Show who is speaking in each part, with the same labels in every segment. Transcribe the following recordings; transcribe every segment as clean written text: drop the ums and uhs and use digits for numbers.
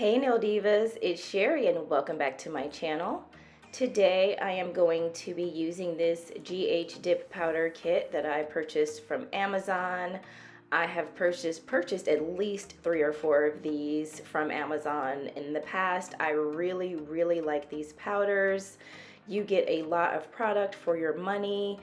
Speaker 1: Hey Nail Divas, it's Sherry and welcome back to my channel. Today I am going to be using this GH Dip Powder Kit that I purchased from Amazon. I have purchased at least 3 or 4 of these from Amazon in the past. I really like these powders. You get a lot of product for your money.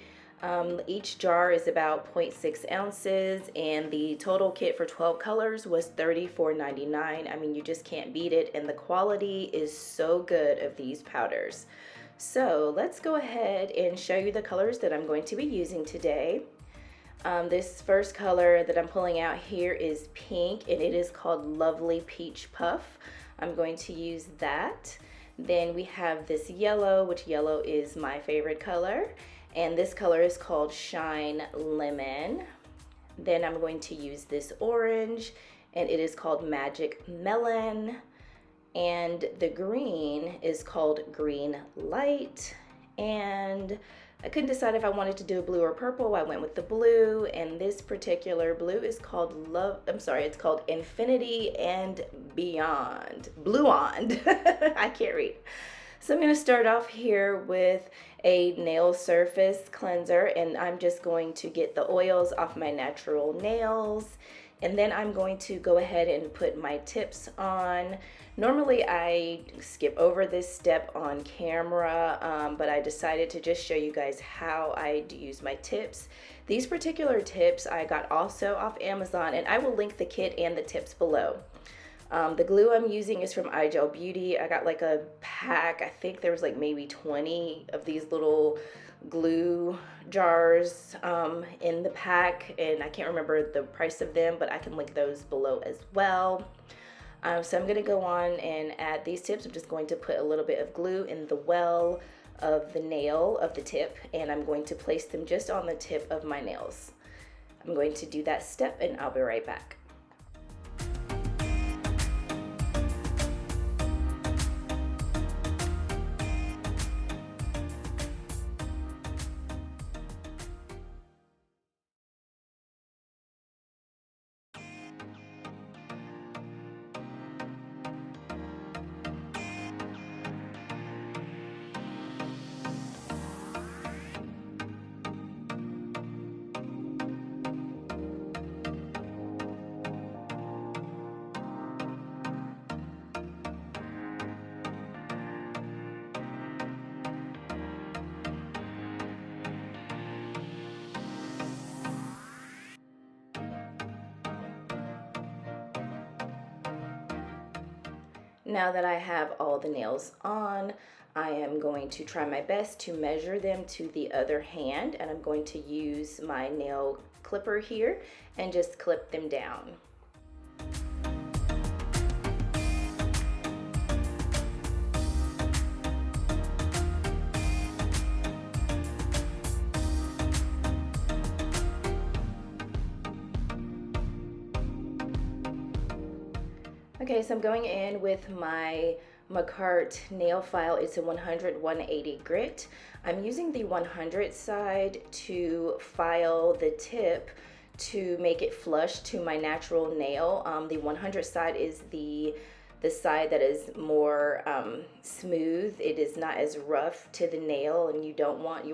Speaker 1: Each jar is about 0.6 ounces and the total kit for 12 colors was $34.99. I mean, you just can't beat it, and the quality is so good of these powders. So let's go ahead and show you the colors that I'm going to be using today. This first color that I'm pulling out here is pink, and it is called Lovely Peach Puff. I'm going to use that. Then we have this yellow, which yellow is my favorite color. And this color is called Shine Lemon. Then I'm going to use this orange, and it is called Magic Melon. And the green is called Green Light. And I couldn't decide if I wanted to do blue or purple. I went with the blue, and this particular blue is called it's called Infinity and Beyond. Bluond. I can't read. So I'm going to start off here with a nail surface cleanser, and I'm just going to get the oils off my natural nails, and then I'm going to go ahead and put my tips on. Normally I skip over this step on camera, but I decided to just show you guys how I use my tips. These particular tips I got also off Amazon, and I will link the kit and the tips below. The glue I'm using is from iGel Beauty. I got like a pack. I think there was like maybe 20 of these little glue jars in the pack, and I can't remember the price of them, but I can link those below as well. So I'm going to go on and add these tips. I'm just going to put a little bit of glue in the well of the nail of the tip, and I'm going to place them just on the tip of my nails. I'm going to do that step, and I'll be right back. Now that I have all the nails on, I am going to try my best to measure them to the other hand, and I'm going to use my nail clipper here and just clip them down. Okay, so I'm going in with my Macart nail file. It's a 100/180 grit. I'm using the 100 side to file the tip to make it flush to my natural nail. The 100 side is the side that is more smooth. It is not as rough to the nail, and you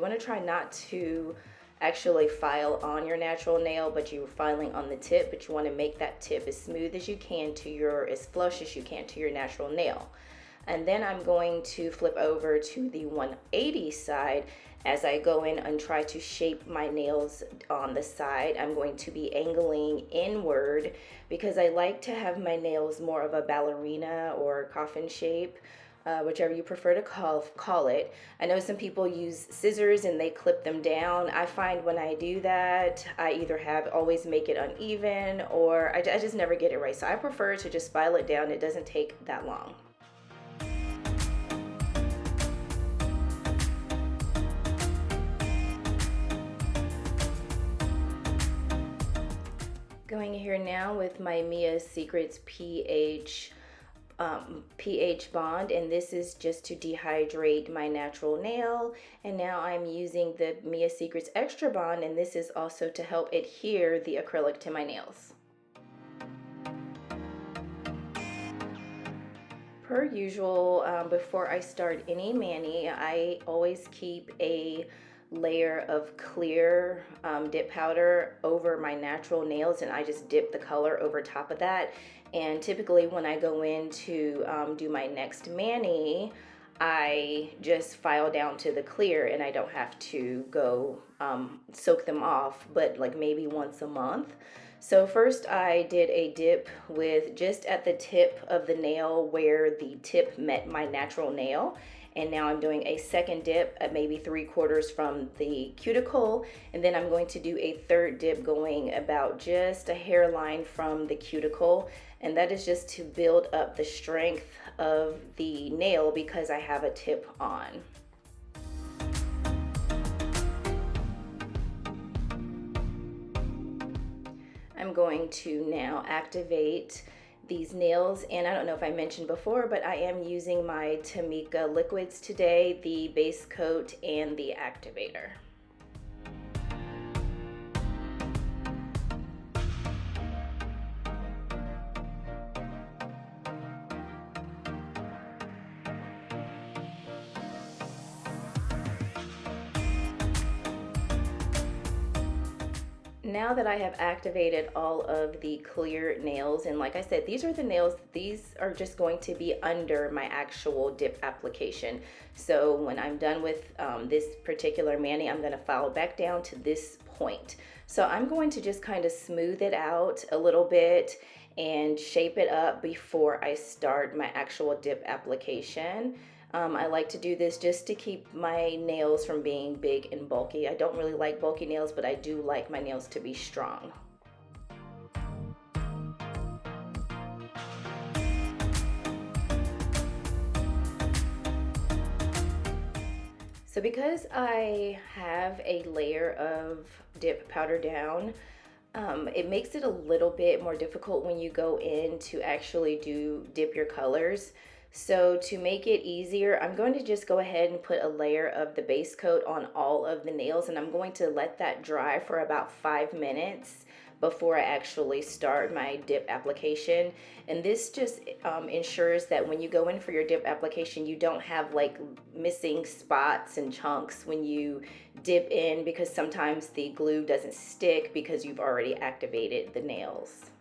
Speaker 1: want to try not to actually file on your natural nail, but you're filing on the tip, but you want to make that tip as smooth as you can as flush as you can to your natural nail. And then I'm going to flip over to the 180 side. As I go in and try to shape my nails on the side, I'm going to be angling inward because I like to have my nails more of a ballerina or coffin shape. Whichever you prefer to call it. I know some people use scissors and they clip them down. I find when I do that, I either always make it uneven, or I just never get it right. So I prefer to just file it down. It doesn't take that long. Going here now with my Mia Secrets pH bond, and this is just to dehydrate my natural nail. And now I'm using the Mia Secrets Extra Bond, and this is also to help adhere the acrylic to my nails. per usual, before I start any mani, I always keep a layer of clear dip powder over my natural nails, and I just dip the color over top of that. And typically when I go in to do my next mani, I just file down to the clear and I don't have to go soak them off, but like maybe once a month. So first I did a dip with just at the tip of the nail where the tip met my natural nail. And now I'm doing a second dip at maybe 3/4 from the cuticle. And then I'm going to do a third dip going about just a hairline from the cuticle. And that is just to build up the strength of the nail because I have a tip on. I'm going to now activate these nails, and I don't know if I mentioned before, but I am using my Tamika liquids today, the base coat and the activator. Now that I have activated all of the clear nails, and like I said, these are the nails, these are just going to be under my actual dip application. So when I'm done with this particular mani, I'm going to file back down to this point. So I'm going to just kind of smooth it out a little bit and shape it up before I start my actual dip application. I like to do this just to keep my nails from being big and bulky. I don't really like bulky nails, but I do like my nails to be strong. So because I have a layer of dip powder down, it makes it a little bit more difficult when you go in to actually dip your colors. So to make it easier, I'm going to just go ahead and put a layer of the base coat on all of the nails, and I'm going to let that dry for about 5 minutes before I actually start my dip application. And this just ensures that when you go in for your dip application, you don't have like missing spots and chunks when you dip in, because sometimes the glue doesn't stick because you've already activated the nails.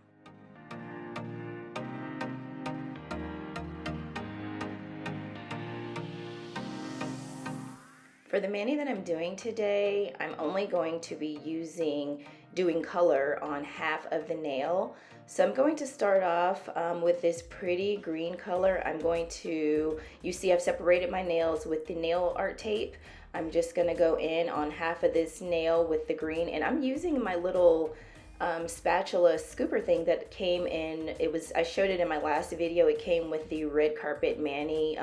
Speaker 1: For the mani that I'm doing today, I'm only going to be doing color on half of the nail. So I'm going to start off with this pretty green color. You see I've separated my nails with the nail art tape. I'm just gonna go in on half of this nail with the green, and I'm using my little spatula scooper thing that came in. I showed it in my last video. It came with the red carpet mani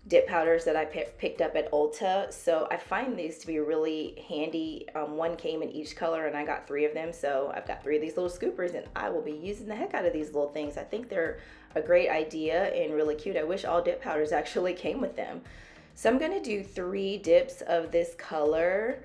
Speaker 1: dip powders that I picked up at Ulta. So I find these to be really handy. One came in each color and I got 3 of them. So I've got 3 of these little scoopers and I will be using the heck out of these little things. I think they're a great idea and really cute. I wish all dip powders actually came with them. So I'm gonna do 3 dips of this color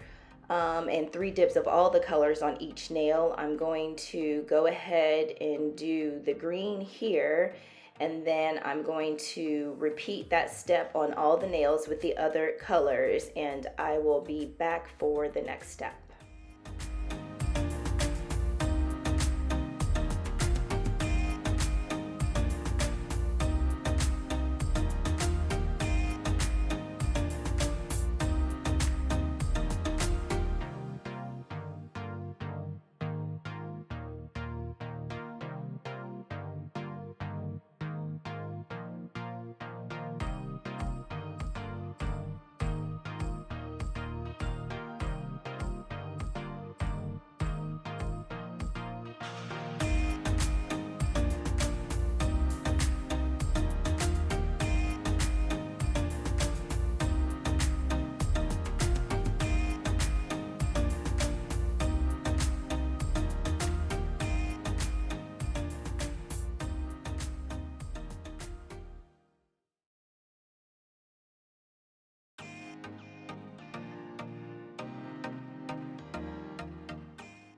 Speaker 1: and 3 dips of all the colors on each nail. I'm going to go ahead and do the green here, and then I'm going to repeat that step on all the nails with the other colors, and I will be back for the next step.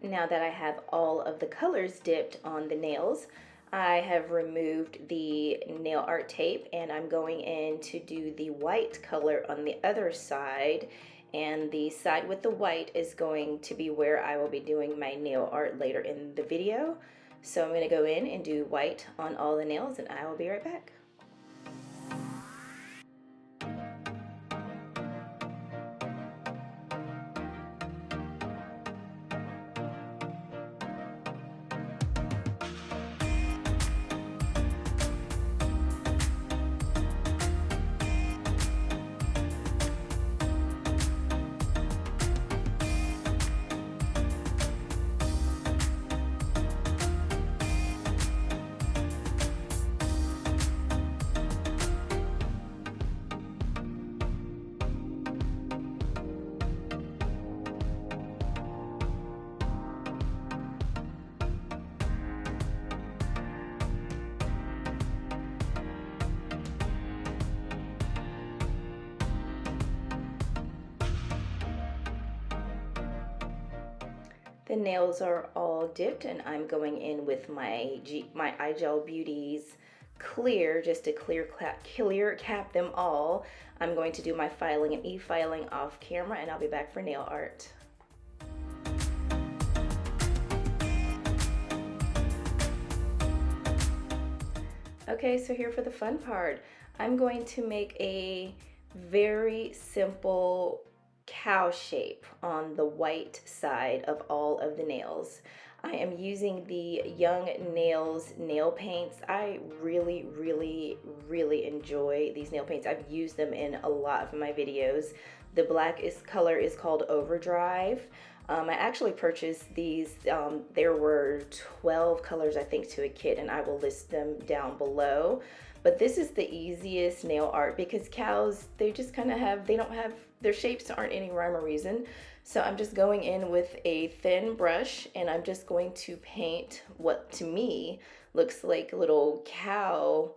Speaker 1: Now that I have all of the colors dipped on the nails, I have removed the nail art tape and I'm going in to do the white color on the other side, and the side with the white is going to be where I will be doing my nail art later in the video. So I'm going to go in and do white on all the nails and I will be right back. The nails are all dipped and I'm going in with my iGel Beauties clear, just to clear cap them all. I'm going to do my filing and e-filing off camera and I'll be back for nail art. Okay, so here for the fun part. I'm going to make a very simple cow shape on the white side of all of the nails. I am using the Young Nails nail paints. I really enjoy these nail paints. I've used them in a lot of my videos. The black color is called Overdrive. I actually purchased these, there were 12 colors I think to a kit, and I will list them down below. But this is the easiest nail art because cows, they just kind of have, they don't have, their shapes aren't any rhyme or reason. So I'm just going in with a thin brush and I'm just going to paint what to me looks like little cow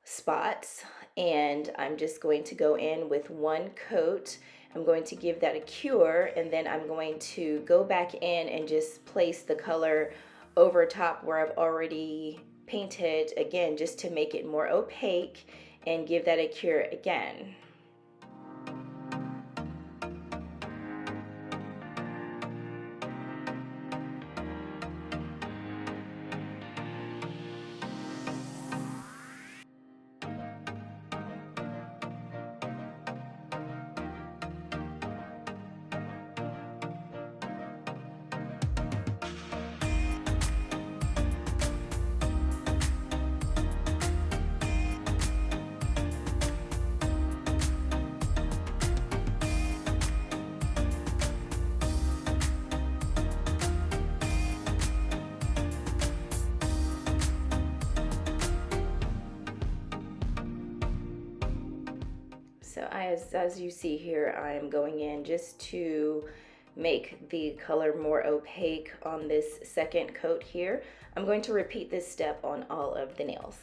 Speaker 1: spots. And I'm just going to go in with one coat. I'm going to give that a cure and then I'm going to go back in and just place the color over top where I've already painted, again, just to make it more opaque and give that a cure again. So as you see here, I am going in just to make the color more opaque on this second coat here. I'm going to repeat this step on all of the nails.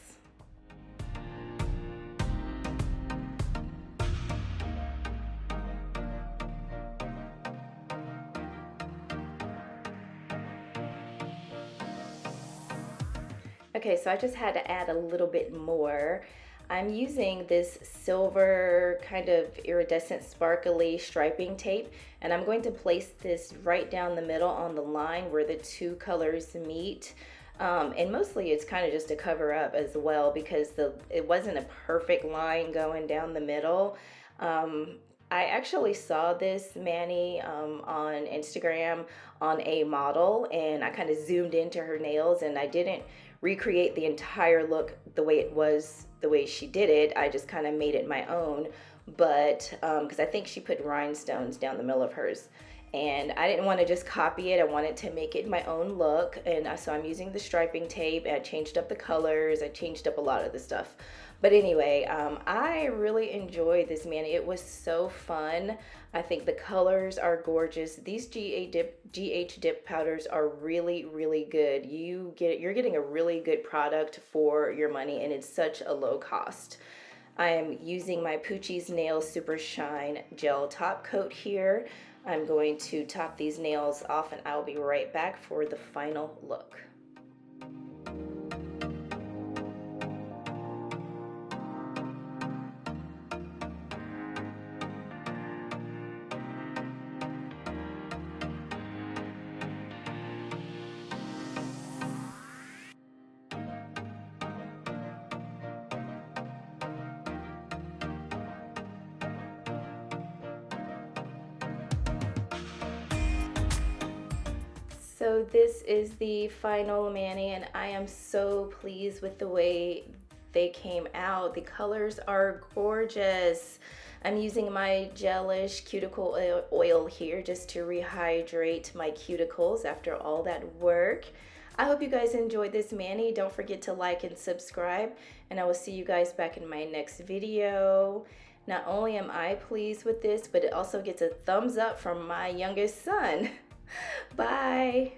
Speaker 1: Okay, so I just had to add a little bit more. I'm using this silver kind of iridescent sparkly striping tape, and I'm going to place this right down the middle on the line where the two colors meet. And mostly it's kind of just to cover up as well because it wasn't a perfect line going down the middle. I actually saw this Manny on Instagram on a model, and I kind of zoomed into her nails, and I didn't recreate the entire look the way it was, the way she did it. I just kind of made it my own, but because I think she put rhinestones down the middle of hers, and I didn't want to just copy it. I wanted to make it my own look, and so I'm using the striping tape. I changed up the colors. I changed up a lot of the stuff. But anyway, I really enjoyed this Manny. It was so fun. I think the colors are gorgeous. These GH dip powders are really good. You're getting a really good product for your money, and it's such a low cost. I am using my Poochie's Nail Super Shine Gel Top Coat here. I'm going to top these nails off and I'll be right back for the final look. So this is the final mani, and I am so pleased with the way they came out. The colors are gorgeous. I'm using my gelish cuticle oil here just to rehydrate my cuticles after all that work. I hope you guys enjoyed this mani. Don't forget to like and subscribe, and I will see you guys back in my next video. Not only am I pleased with this, but it also gets a thumbs up from my youngest son. Bye.